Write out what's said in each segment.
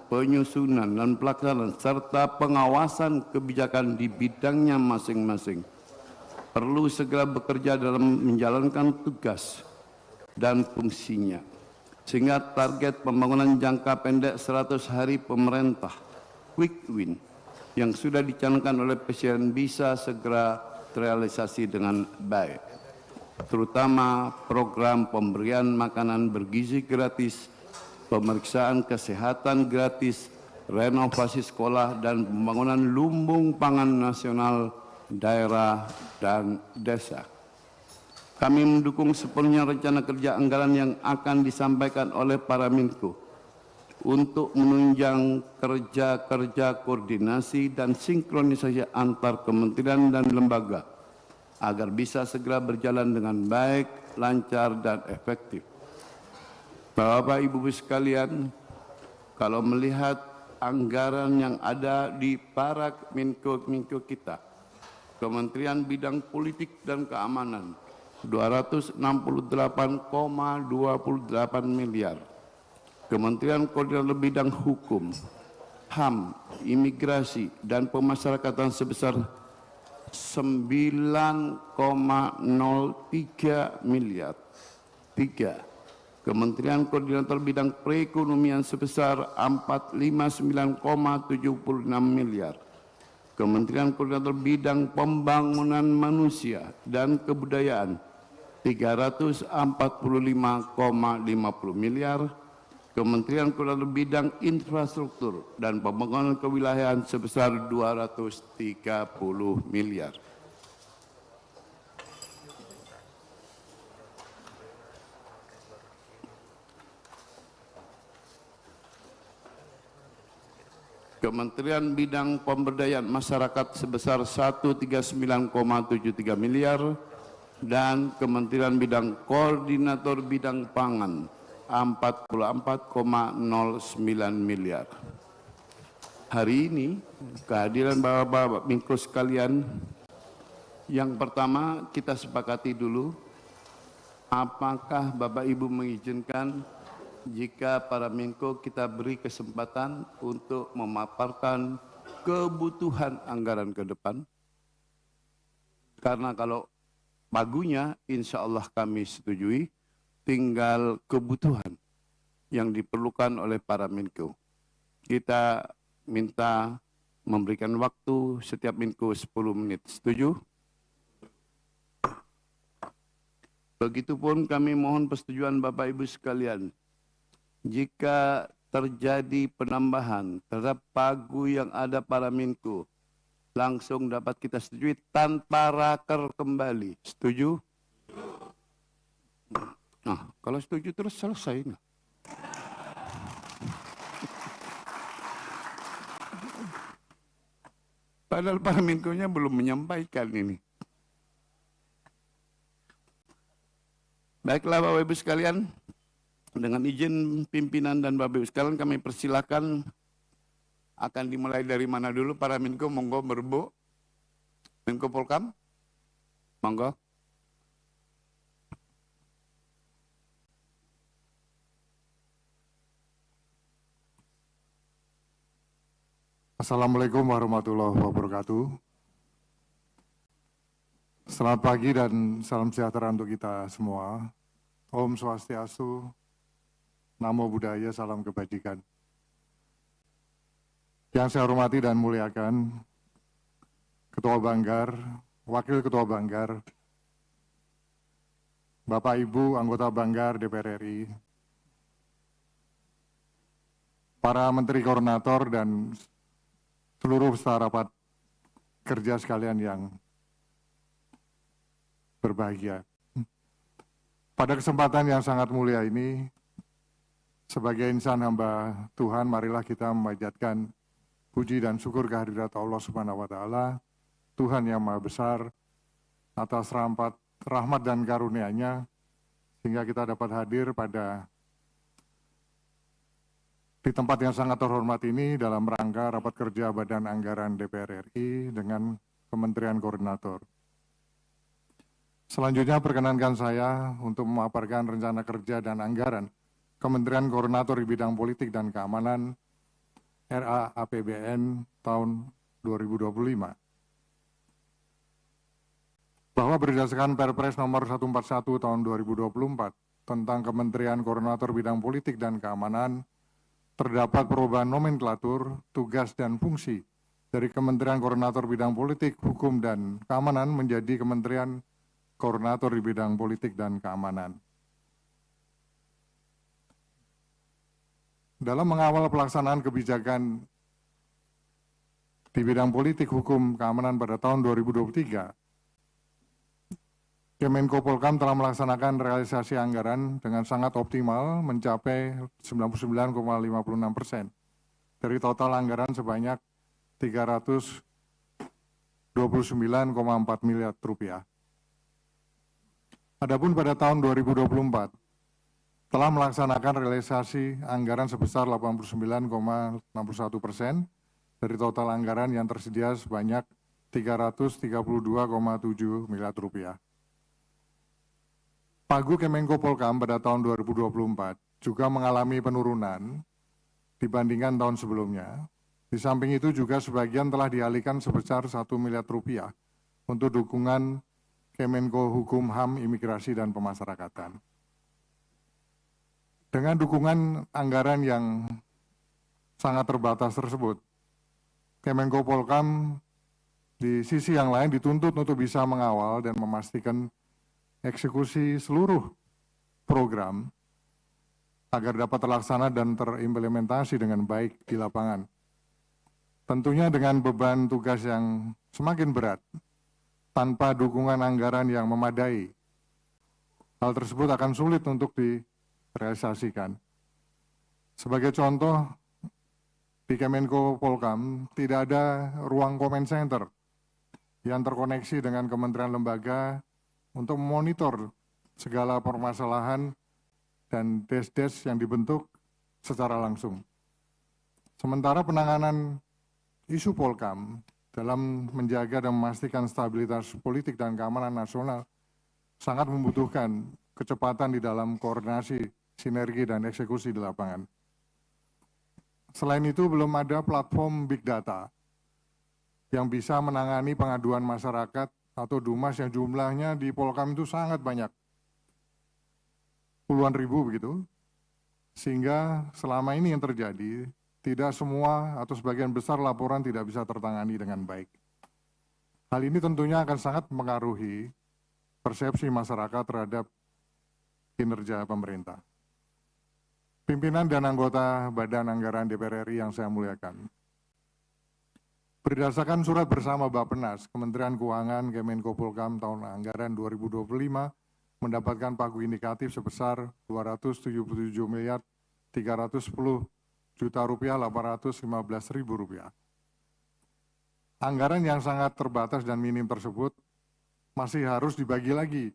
penyusunan dan pelaksanaan serta pengawasan kebijakan di bidangnya masing-masing perlu segera bekerja dalam menjalankan tugas dan fungsinya, sehingga target pembangunan jangka pendek 100 hari pemerintah quick win yang sudah dicanangkan oleh Presiden bisa segera terrealisasi dengan baik, terutama program pemberian makanan bergizi gratis, pemeriksaan kesehatan gratis, renovasi sekolah, dan pembangunan lumbung pangan nasional daerah dan desa. Kami mendukung sepenuhnya rencana kerja anggaran yang akan disampaikan oleh para Menko untuk menunjang kerja-kerja koordinasi dan sinkronisasi antar kementerian dan lembaga agar bisa segera berjalan dengan baik, lancar, dan efektif. Bapak Ibu sekalian, kalau melihat anggaran yang ada di para Menko kita, Kementerian Bidang Politik dan Keamanan 268,28 miliar, Kementerian Koordinator Bidang Hukum, HAM, Imigrasi, dan Pemasyarakatan sebesar 9,03 miliar. 3. Kementerian Koordinator Bidang Perekonomian sebesar 459,76 miliar. Kementerian Koordinator Bidang Pembangunan Manusia dan Kebudayaan 345,50 miliar. Kementerian Koordinator Bidang Infrastruktur dan Pembangunan Kewilayahan sebesar 230 miliar. Kementerian Bidang Pemberdayaan Masyarakat sebesar 139,73 miliar dan Kementerian Bidang Koordinator Bidang Pangan 44,09 miliar. Hari ini kehadiran Bapak-Bapak Menko sekalian, yang pertama kita sepakati dulu, apakah Bapak Ibu mengizinkan jika para Menko kita beri kesempatan untuk memaparkan kebutuhan anggaran ke depan? Karena kalau pagunya insya Allah kami setujui, tinggal kebutuhan yang diperlukan oleh para Menko. Kita minta memberikan waktu setiap Menko 10 menit. Setuju? Begitupun kami mohon persetujuan Bapak Ibu sekalian. Jika terjadi penambahan terhadap pagu yang ada para Menko, langsung dapat kita setujui tanpa raker kembali. Setuju? Nah, kalau setuju terus selesai. Padahal para Menko-nya belum menyampaikan ini. Baiklah Bapak Ibu sekalian, dengan izin pimpinan dan Bapak Ibu sekalian kami persilakan, akan dimulai dari mana dulu para Menko, monggo berbu. Menko Polkam, monggo. Assalamualaikum warahmatullahi wabarakatuh. Selamat pagi dan salam sejahtera untuk kita semua. Om Swastiastu, Namo Buddhaya, salam kebajikan. Yang saya hormati dan muliakan Ketua Banggar, Wakil Ketua Banggar, Bapak Ibu anggota Banggar DPR RI, para Menteri Koordinator dan seluruh peserta rapat kerja sekalian yang berbahagia. Pada kesempatan yang sangat mulia ini, sebagai insan hamba Tuhan, marilah kita memanjatkan puji dan syukur kehadirat Allah Subhanahu wa Ta'ala, Tuhan yang Maha Besar, atas rahmat dan karunia-Nya, sehingga kita dapat hadir di tempat yang sangat terhormat ini dalam rangka rapat kerja Badan Anggaran DPR RI dengan Kementerian Koordinator. Selanjutnya perkenankan saya untuk memaparkan rencana kerja dan anggaran Kementerian Koordinator di bidang politik dan keamanan RA APBN tahun 2025. Bahwa berdasarkan Perpres nomor 141 tahun 2024 tentang Kementerian Koordinator Bidang Politik dan Keamanan, terdapat perubahan nomenklatur, tugas, dan fungsi dari Kementerian Koordinator Bidang Politik, Hukum, dan Keamanan menjadi Kementerian Koordinator di Bidang Politik dan Keamanan. Dalam mengawal pelaksanaan kebijakan di bidang politik, hukum, keamanan pada tahun 2023, Kemenko Polhukam telah melaksanakan realisasi anggaran dengan sangat optimal mencapai 99,56% dari total anggaran sebanyak 329,4 miliar rupiah. Adapun pada tahun 2024 telah melaksanakan realisasi anggaran sebesar 89,61% dari total anggaran yang tersedia sebanyak 332,7 miliar rupiah. Pagu Kemenko Polhukam pada tahun 2024 juga mengalami penurunan dibandingkan tahun sebelumnya. Di samping itu juga sebagian telah dialihkan sebesar 1 miliar rupiah untuk dukungan Kemenko Hukum, HAM, Imigrasi, dan Pemasyarakatan. Dengan dukungan anggaran yang sangat terbatas tersebut, Kemenko Polhukam di sisi yang lain dituntut untuk bisa mengawal dan memastikan eksekusi seluruh program agar dapat terlaksana dan terimplementasi dengan baik di lapangan. Tentunya dengan beban tugas yang semakin berat, tanpa dukungan anggaran yang memadai, hal tersebut akan sulit untuk direalisasikan. Sebagai contoh, di Kemenko Polhukam tidak ada ruang comment center yang terkoneksi dengan kementerian lembaga untuk memonitor segala permasalahan dan des-des yang dibentuk secara langsung. Sementara penanganan isu Polhukam dalam menjaga dan memastikan stabilitas politik dan keamanan nasional sangat membutuhkan kecepatan di dalam koordinasi, sinergi, dan eksekusi di lapangan. Selain itu, belum ada platform big data yang bisa menangani pengaduan masyarakat atau Dumas yang jumlahnya di Polhukam itu sangat banyak, puluhan ribu begitu, sehingga selama ini yang terjadi, tidak semua atau sebagian besar laporan tidak bisa tertangani dengan baik. Hal ini tentunya akan sangat mempengaruhi persepsi masyarakat terhadap kinerja pemerintah. Pimpinan dan anggota Badan Anggaran DPR RI yang saya muliakan, berdasarkan surat bersama Bappenas, Kementerian Keuangan, Kemenko Polhukam tahun anggaran 2025 mendapatkan pagu indikatif sebesar 277 miliar 310 juta rupiah 815.000 rupiah. Anggaran yang sangat terbatas dan minim tersebut masih harus dibagi lagi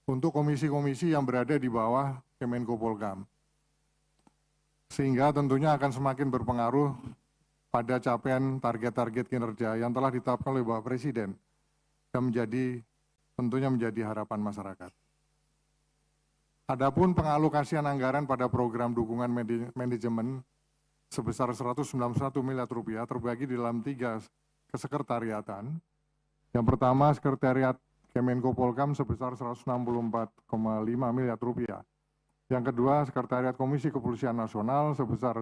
untuk komisi-komisi yang berada di bawah Kemenko Polhukam, sehingga tentunya akan semakin berpengaruh pada capaian target-target kinerja yang telah ditetapkan oleh Bapak Presiden dan tentunya menjadi harapan masyarakat. Adapun pengalokasian anggaran pada program dukungan manajemen sebesar 191 miliar rupiah terbagi di dalam 3 kesekretariatan. Yang pertama, Sekretariat Kemenko Polhukam sebesar 164,5 miliar rupiah. Yang kedua, Sekretariat Komisi Kepolisian Nasional sebesar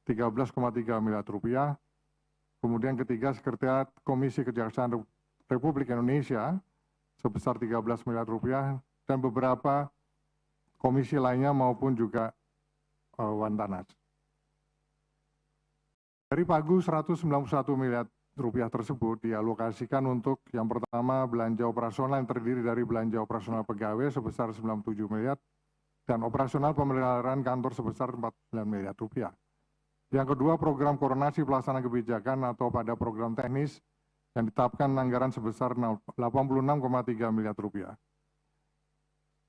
13,3 miliar rupiah. Kemudian ketiga, Sekretariat Komisi Kejaksaan Republik Indonesia sebesar 13 miliar rupiah dan beberapa komisi lainnya maupun juga Wantanas. Dari pagu 191 miliar rupiah tersebut dialokasikan untuk yang pertama belanja operasional yang terdiri dari belanja operasional pegawai sebesar 97 miliar dan operasional pemeliharaan kantor sebesar 49 miliar rupiah. Yang kedua, program koordinasi pelaksanaan kebijakan atau pada program teknis yang ditetapkan anggaran sebesar 86,3 miliar rupiah.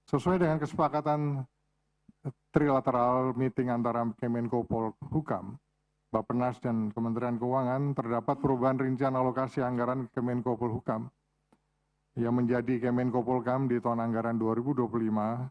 Sesuai dengan kesepakatan trilateral meeting antara Kemenko Polhukam, Bappenas, dan Kementerian Keuangan, terdapat perubahan rincian alokasi anggaran Kemenko Polhukam yang menjadi Kemenko Polhukam di tahun anggaran 2025